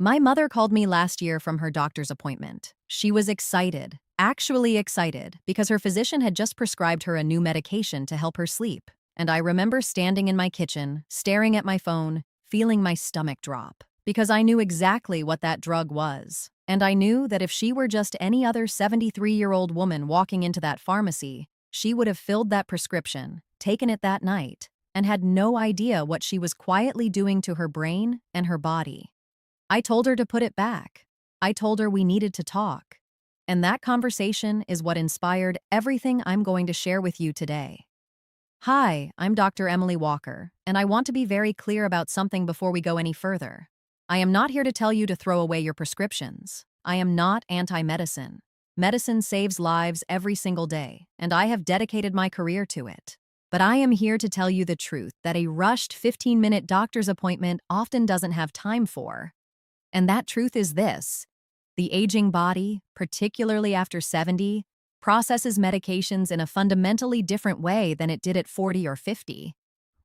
My mother called me last year from her doctor's appointment. She was excited, actually excited, because her physician had just prescribed her a new medication to help her sleep. And I remember standing in my kitchen, staring at my phone, feeling my stomach drop, because I knew exactly what that drug was. And I knew that if she were just any other 73-year-old woman walking into that pharmacy, she would have filled that prescription, taken it that night, and had no idea what she was quietly doing to her brain and her body. I told her to put it back. I told her we needed to talk. And that conversation is what inspired everything I'm going to share with you today. Hi, I'm Dr. Emily Walker, and I want to be very clear about something before we go any further. I am not here to tell you to throw away your prescriptions. I am not anti-medicine. Medicine saves lives every single day, and I have dedicated my career to it. But I am here to tell you the truth that a rushed 15-minute doctor's appointment often doesn't have time for. And that truth is this: the aging body, particularly after 70, processes medications in a fundamentally different way than it did at 40 or 50.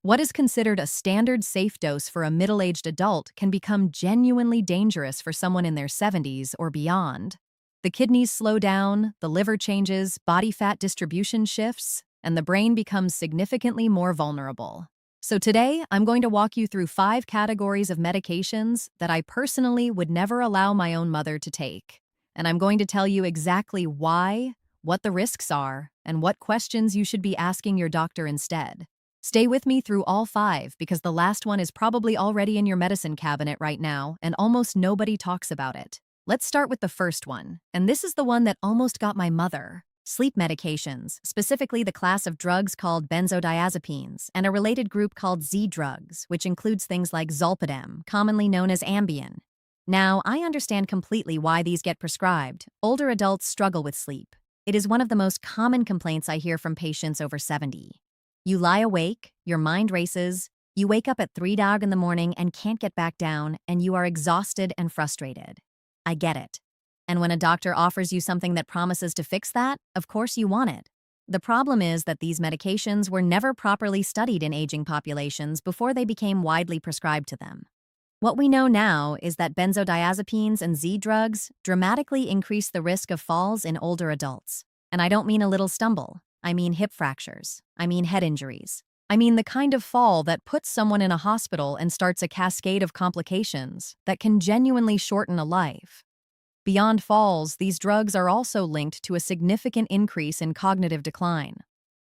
What is considered a standard safe dose for a middle-aged adult can become genuinely dangerous for someone in their 70s or beyond. The kidneys slow down, the liver changes, body fat distribution shifts, and the brain becomes significantly more vulnerable. So today, I'm going to walk you through 5 categories of medications that I personally would never allow my own mother to take. And I'm going to tell you exactly why, what the risks are, and what questions you should be asking your doctor instead. Stay with me through all 5 because the last one is probably already in your medicine cabinet right now and almost nobody talks about it. Let's start with the first one, and this is the one that almost got my mother. Sleep medications, specifically the class of drugs called benzodiazepines, and a related group called Z drugs, which includes things like zolpidem, commonly known as Ambien. Now, I understand completely why these get prescribed. Older adults struggle with sleep. It is one of the most common complaints I hear from patients over 70. You lie awake, your mind races, you wake up at 3 in the morning and can't get back down, and you are exhausted and frustrated. I get it. And when a doctor offers you something that promises to fix that, of course you want it. The problem is that these medications were never properly studied in aging populations before they became widely prescribed to them. What we know now is that benzodiazepines and Z drugs dramatically increase the risk of falls in older adults. And I don't mean a little stumble. I mean hip fractures. I mean head injuries. I mean the kind of fall that puts someone in a hospital and starts a cascade of complications that can genuinely shorten a life. Beyond falls, these drugs are also linked to a significant increase in cognitive decline.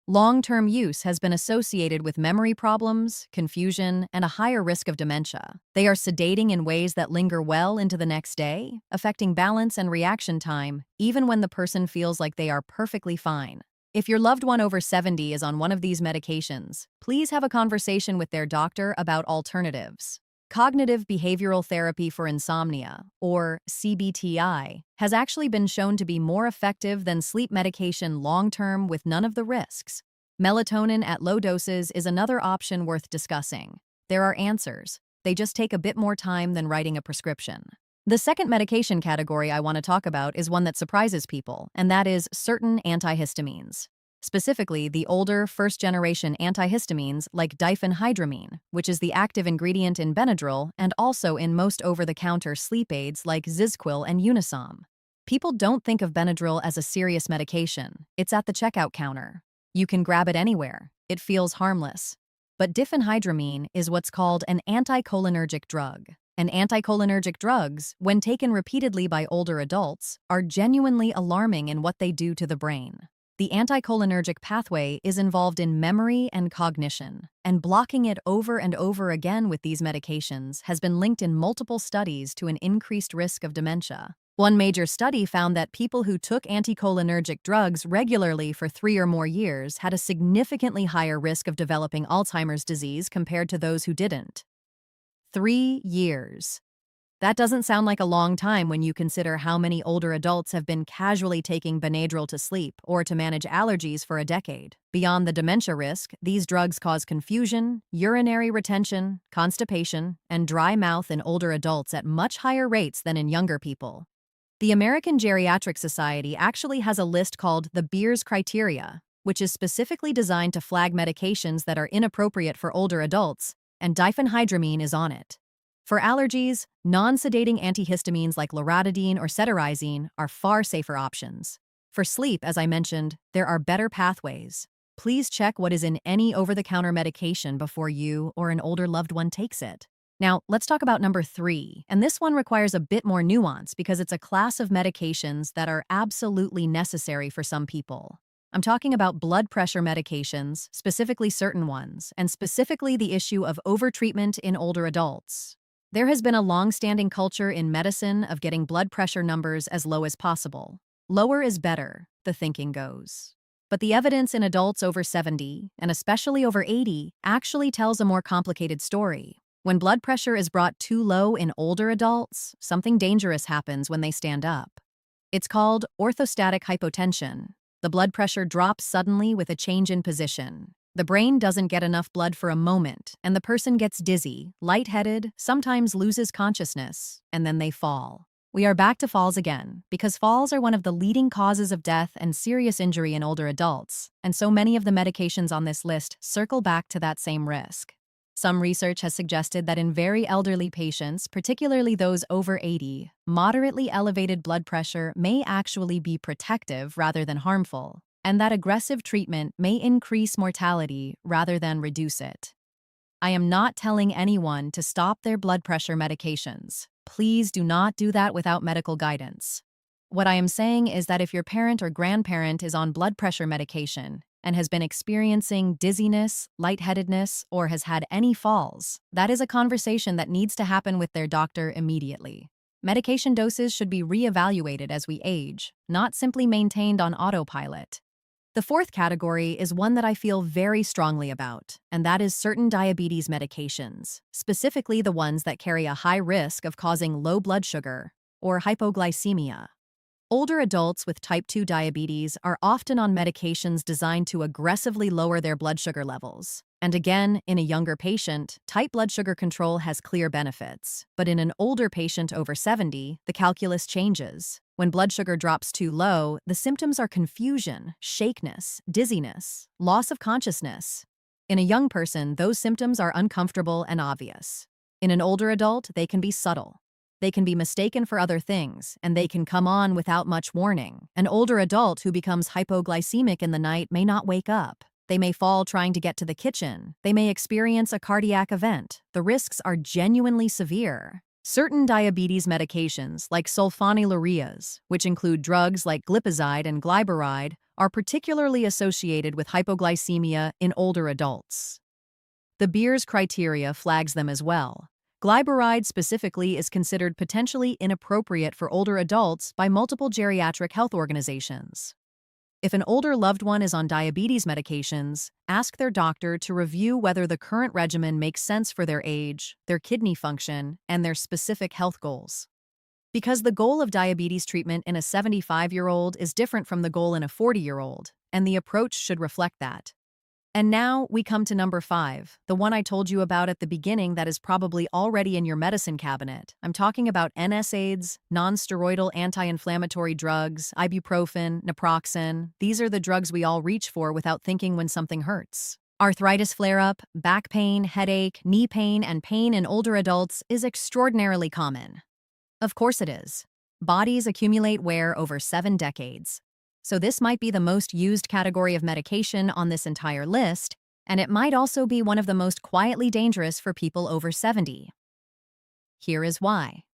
Long-term use has been associated with memory problems, confusion, and a higher risk of dementia. They are sedating in ways that linger well into the next day, affecting balance and reaction time, even when the person feels like they are perfectly fine. If your loved one over 70 is on one of these medications, please have a conversation with their doctor about alternatives. Cognitive behavioral therapy for insomnia, or CBTI, has actually been shown to be more effective than sleep medication long-term with none of the risks. Melatonin at low doses is another option worth discussing. There are answers. They just take a bit more time than writing a prescription. The second medication category I want to talk about is one that surprises people, and that is certain antihistamines. Specifically, the older, first-generation antihistamines like diphenhydramine, which is the active ingredient in Benadryl and also in most over-the-counter sleep aids like Zizquil and Unisom. People don't think of Benadryl as a serious medication. It's at the checkout counter. You can grab it anywhere. It feels harmless. But diphenhydramine is what's called an anticholinergic drug. And anticholinergic drugs, when taken repeatedly by older adults, are genuinely alarming in what they do to the brain. The anticholinergic pathway is involved in memory and cognition, and blocking it over and over again with these medications has been linked in multiple studies to an increased risk of dementia. One major study found that people who took anticholinergic drugs regularly for 3 or more years had a significantly higher risk of developing Alzheimer's disease compared to those who didn't. 3 years. That doesn't sound like a long time when you consider how many older adults have been casually taking Benadryl to sleep or to manage allergies for a decade. Beyond the dementia risk, these drugs cause confusion, urinary retention, constipation, and dry mouth in older adults at much higher rates than in younger people. The American Geriatric Society actually has a list called the Beers Criteria, which is specifically designed to flag medications that are inappropriate for older adults, and diphenhydramine is on it. For allergies, non-sedating antihistamines like loratadine or cetirizine are far safer options. For sleep, as I mentioned, there are better pathways. Please check what is in any over-the-counter medication before you or an older loved one takes it. Now, let's talk about number 3, and this one requires a bit more nuance because it's a class of medications that are absolutely necessary for some people. I'm talking about blood pressure medications, specifically certain ones, and specifically the issue of overtreatment in older adults. There has been a long-standing culture in medicine of getting blood pressure numbers as low as possible. Lower is better, the thinking goes. But the evidence in adults over 70, and especially over 80, actually tells a more complicated story. When blood pressure is brought too low in older adults, something dangerous happens when they stand up. It's called orthostatic hypotension. The blood pressure drops suddenly with a change in position. The brain doesn't get enough blood for a moment, and the person gets dizzy, lightheaded, sometimes loses consciousness, and then they fall. We are back to falls again, because falls are one of the leading causes of death and serious injury in older adults, and so many of the medications on this list circle back to that same risk. Some research has suggested that in very elderly patients, particularly those over 80, moderately elevated blood pressure may actually be protective rather than harmful, and that aggressive treatment may increase mortality rather than reduce it. I am not telling anyone to stop their blood pressure medications. Please do not do that without medical guidance. What I am saying is that if your parent or grandparent is on blood pressure medication and has been experiencing dizziness, lightheadedness, or has had any falls, that is a conversation that needs to happen with their doctor immediately. Medication doses should be reevaluated as we age, not simply maintained on autopilot. The fourth category is one that I feel very strongly about, and that is certain diabetes medications, specifically the ones that carry a high risk of causing low blood sugar or hypoglycemia. Older adults with type 2 diabetes are often on medications designed to aggressively lower their blood sugar levels. And again, in a younger patient, tight blood sugar control has clear benefits. But in an older patient over 70, the calculus changes. When blood sugar drops too low, the symptoms are confusion, shakiness, dizziness, loss of consciousness. In a young person, those symptoms are uncomfortable and obvious. In an older adult, they can be subtle. They can be mistaken for other things, and they can come on without much warning. An older adult who becomes hypoglycemic in the night may not wake up. They may fall trying to get to the kitchen. They may experience a cardiac event. The risks are genuinely severe. Certain diabetes medications, like sulfonylureas, which include drugs like glipizide and glyburide, are particularly associated with hypoglycemia in older adults. The Beers criteria flags them as well. Glyburide specifically is considered potentially inappropriate for older adults by multiple geriatric health organizations. If an older loved one is on diabetes medications, ask their doctor to review whether the current regimen makes sense for their age, their kidney function, and their specific health goals. Because the goal of diabetes treatment in a 75-year-old is different from the goal in a 40-year-old, and the approach should reflect that. And now we come to number 5, the one I told you about at the beginning that is probably already in your medicine cabinet. I'm talking about NSAIDs, non-steroidal anti-inflammatory drugs, ibuprofen, naproxen. These are the drugs we all reach for without thinking when something hurts. Arthritis flare-up, back pain, headache, knee pain, and pain in older adults is extraordinarily common. Of course it is. Bodies accumulate wear over 7 decades. So this might be the most used category of medication on this entire list, and it might also be one of the most quietly dangerous for people over 70. Here is why.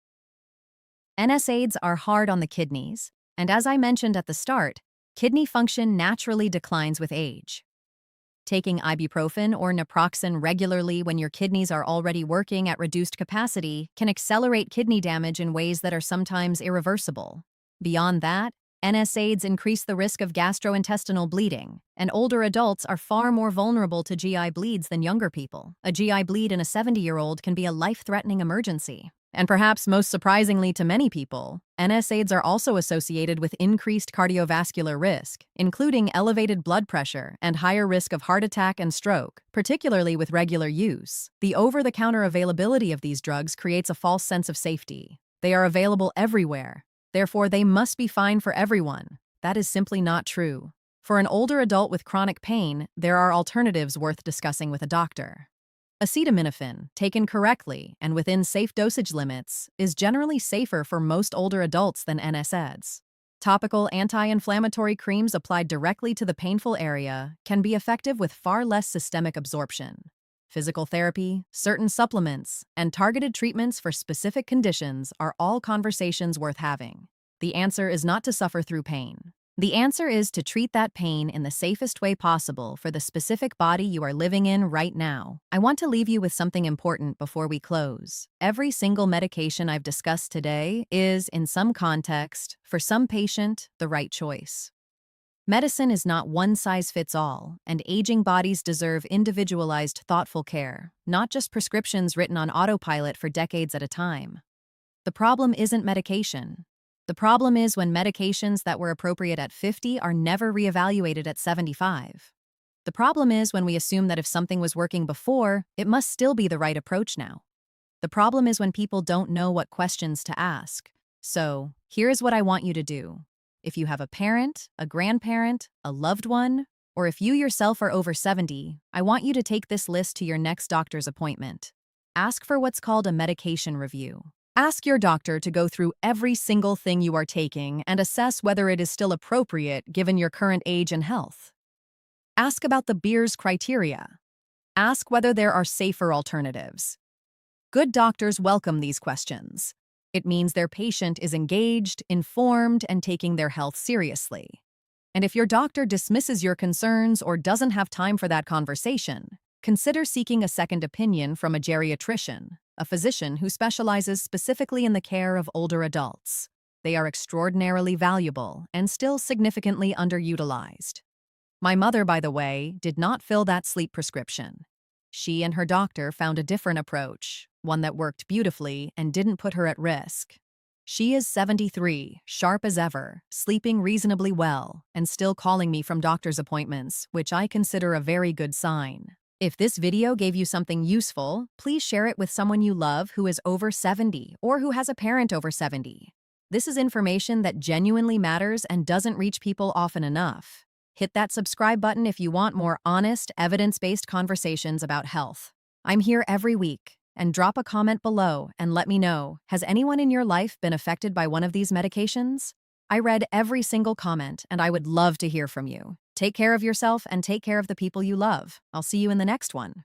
NSAIDs are hard on the kidneys, and as I mentioned at the start, kidney function naturally declines with age. Taking ibuprofen or naproxen regularly when your kidneys are already working at reduced capacity can accelerate kidney damage in ways that are sometimes irreversible. Beyond that, NSAIDs increase the risk of gastrointestinal bleeding, and older adults are far more vulnerable to GI bleeds than younger people. A GI bleed in a 70-year-old can be a life-threatening emergency. And perhaps most surprisingly to many people, NSAIDs are also associated with increased cardiovascular risk, including elevated blood pressure and higher risk of heart attack and stroke, particularly with regular use. The over-the-counter availability of these drugs creates a false sense of safety. They are available everywhere. Therefore, they must be fine for everyone. That is simply not true. For an older adult with chronic pain, there are alternatives worth discussing with a doctor. Acetaminophen, taken correctly and within safe dosage limits, is generally safer for most older adults than NSAIDs. Topical anti-inflammatory creams applied directly to the painful area can be effective with far less systemic absorption. Physical therapy, certain supplements, and targeted treatments for specific conditions are all conversations worth having. The answer is not to suffer through pain. The answer is to treat that pain in the safest way possible for the specific body you are living in right now. I want to leave you with something important before we close. Every single medication I've discussed today is, in some context, for some patient, the right choice. Medicine is not one size fits all, and aging bodies deserve individualized, thoughtful care, not just prescriptions written on autopilot for decades at a time. The problem isn't medication. The problem is when medications that were appropriate at 50 are never reevaluated at 75. The problem is when we assume that if something was working before, it must still be the right approach now. The problem is when people don't know what questions to ask. So, here's what I want you to do. If you have a parent, a grandparent, a loved one, or if you yourself are over 70, I want you to take this list to your next doctor's appointment. Ask for what's called a medication review. Ask your doctor to go through every single thing you are taking and assess whether it is still appropriate given your current age and health. Ask about the Beers criteria. Ask whether there are safer alternatives. Good doctors welcome these questions. It means their patient is engaged, informed, and taking their health seriously. And if your doctor dismisses your concerns or doesn't have time for that conversation, consider seeking a second opinion from a geriatrician, a physician who specializes specifically in the care of older adults. They are extraordinarily valuable and still significantly underutilized. My mother, by the way, did not fill that sleep prescription. She and her doctor found a different approach, one that worked beautifully and didn't put her at risk. She is 73, sharp as ever, sleeping reasonably well, and still calling me from doctor's appointments, which I consider a very good sign. If this video gave you something useful, please share it with someone you love who is over 70 or who has a parent over 70. This is information that genuinely matters and doesn't reach people often enough. Hit that subscribe button if you want more honest, evidence-based conversations about health. I'm here every week, and drop a comment below and let me know, has anyone in your life been affected by one of these medications? I read every single comment, and I would love to hear from you. Take care of yourself and take care of the people you love. I'll see you in the next one.